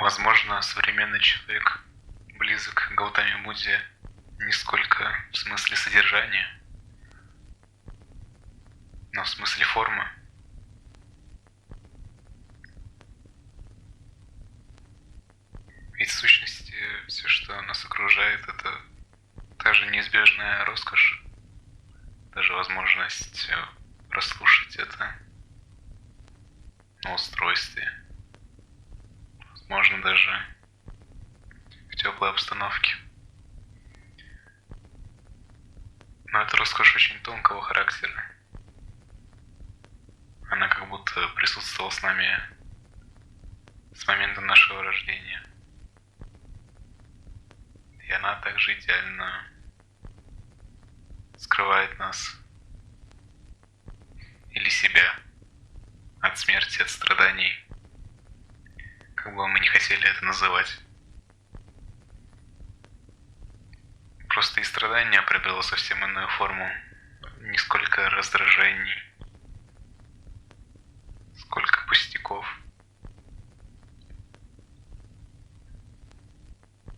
Возможно, современный человек близок к Гаутаме Будде не сколько в смысле содержания, но в смысле формы. Ведь в сущности все, что нас окружает, это та же неизбежная роскошь, даже возможность прослушать это на устройстве, возможно, даже в теплой обстановке. Но это роскошь очень тонкого характера. Она как будто присутствовала с нами с момента нашего рождения. И она также идеально скрывает нас или себя от смерти, от страданий, как бы мы не хотели это называть. Просто и страдание приобрело совсем иную форму, не сколько раздражений, сколько пустяков.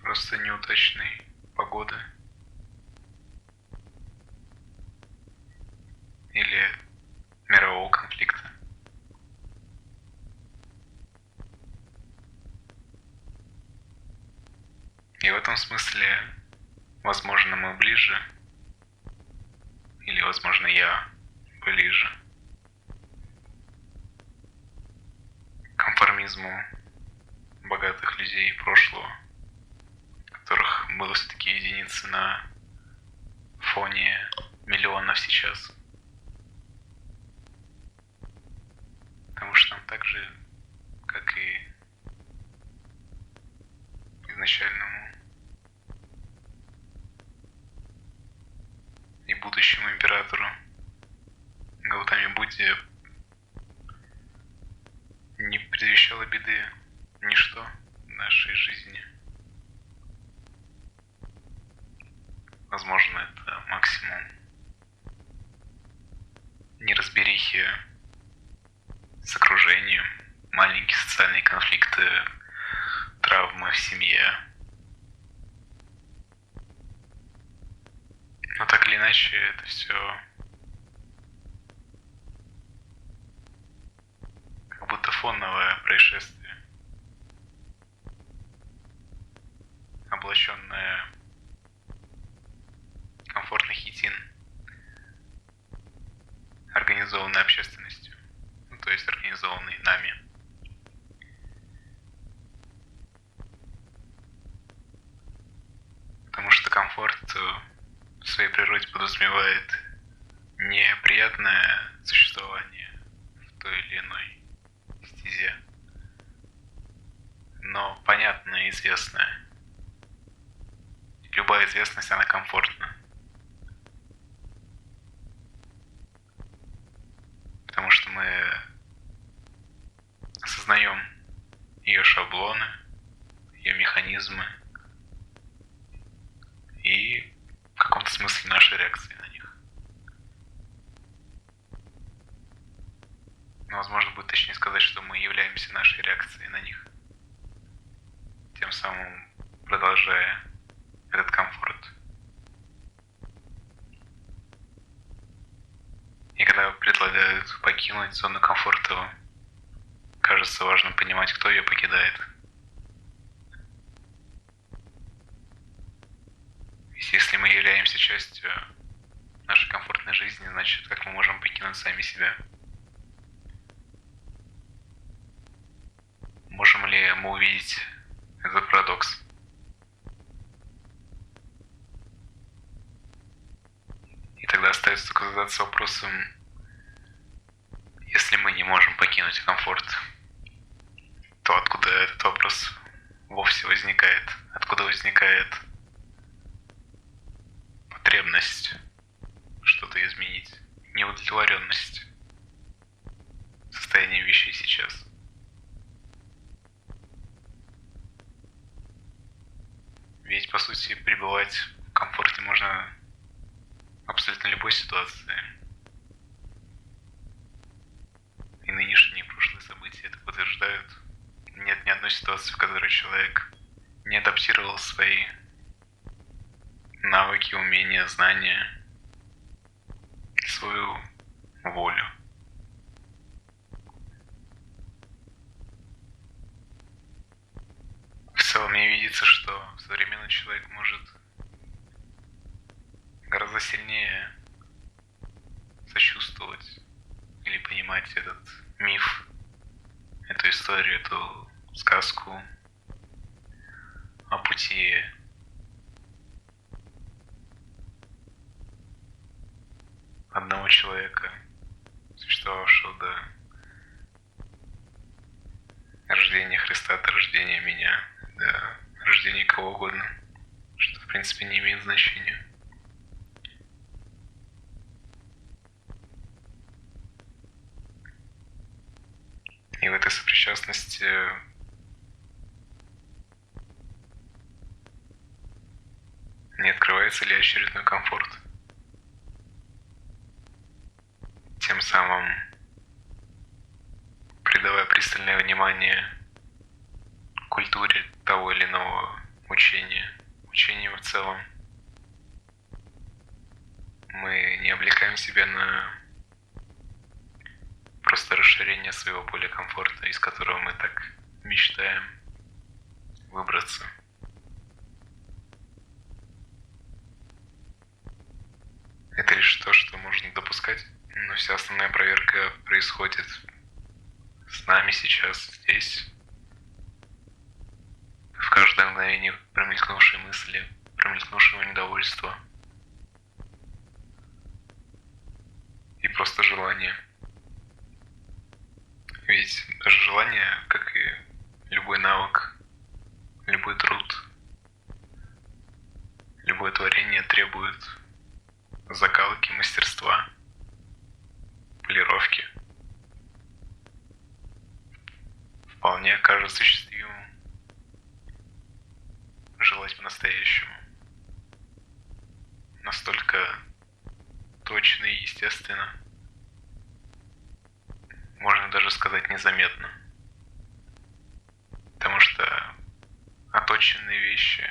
Просто неудачной погоды. Или мирового конфликта. И в этом смысле, возможно, мы ближе, или, возможно, я ближе к конформизму богатых людей прошлого, которых было все-таки единицы на фоне миллионов сейчас. Потому что нам так же, как и изначальному и будущему императору Гаутаме Будде, не предвещало беды ничто в нашей жизни. Возможно, это максимум неразберихи с окружением, маленькие социальные конфликты, травмы в семье. Но так или иначе, это все как будто фоновое происшествие, облаченное комфортный хитин, организованной общественностью, то есть организованный нами. Потому что комфорт в своей природе подразумевает неприятное существование в той или иной стезе, но понятное и известное. Любая известность, она комфортна. Потому что мы осознаем ее шаблоны, ее механизмы и в каком-то смысле наши реакции на них. Но, возможно, будет точнее сказать, что мы являемся нашей реакцией на них, тем самым продолжая этот комфорт. И когда предлагают покинуть зону комфорта, кажется важным понимать, кто ее покидает. Ведь если мы являемся частью нашей комфортной жизни, значит, как мы можем покинуть сами себя? Можем ли мы увидеть этот парадокс? И тогда остается только задаться вопросом, если мы не можем покинуть комфорт, то откуда этот вопрос вовсе возникает? Откуда возникает потребность что-то изменить, неудовлетворенность состоянием вещей сейчас? Ведь, по сути, пребывать в комфорте можно в абсолютно любой ситуации. И нынешние и прошлые события это подтверждают. нет ни одной ситуации, в которой человек не адаптировал свои навыки, умения, знания, свою волю. В целом мне видится, что современный человек может гораздо сильнее сочувствовать или понимать этот миф, эту историю, эту сказку о пути одного человека, существовавшего до рождения Христа, до рождения меня, до рождения кого угодно, что в принципе не имеет значения. И в этой сопричастности не открывается ли очередной комфорт? Тем самым придавая пристальное внимание культуре того или иного учения, учению в целом, мы не облекаем себя на просто расширение своего поля комфорта, из которого мы так мечтаем выбраться. Это лишь то, что можно допускать, но вся основная проверка происходит с нами сейчас, здесь, в каждое мгновение промелькнувшей мысли, промелькнувшего недовольства и просто желания. Ведь даже желание, как и любой навык, любой труд, любое творение требует закалки, мастерства, полировки. Вполне кажется осуществимым желать по-настоящему. Настолько точно и естественно. Можно даже сказать незаметно. Потому что оточенные вещи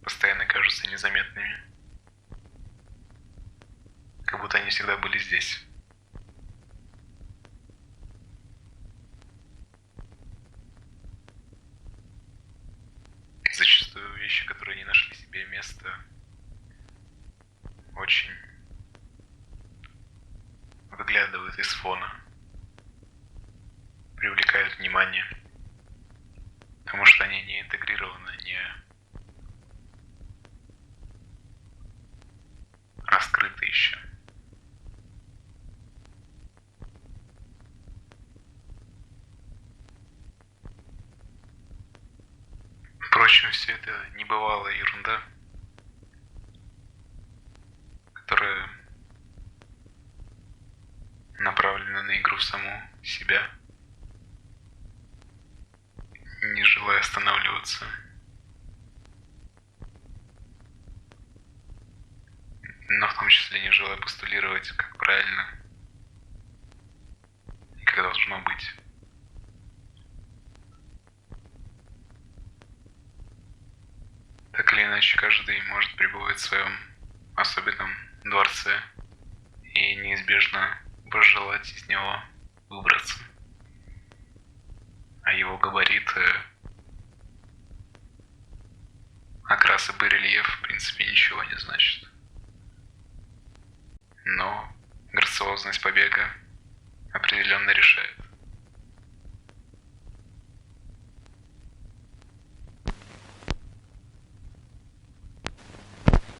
постоянно кажутся незаметными. Как будто они всегда были здесь. Зачастую вещи, которые не нашли себе места, очень выглядывают из фона, привлекают внимание, потому что они не интегрированы, не раскрыты еще. Впрочем, все это небывалая ерунда, которая направлена на игру в саму себя, не желая останавливаться. Но в том числе не желая постулировать, как правильно и как должно быть. Так или иначе, каждый может пребывать в своем особенном дворце и неизбежно пожелать из него выбраться. А его габариты, окрас и барельеф в принципе ничего не значит. Но грациозность побега определенно решает.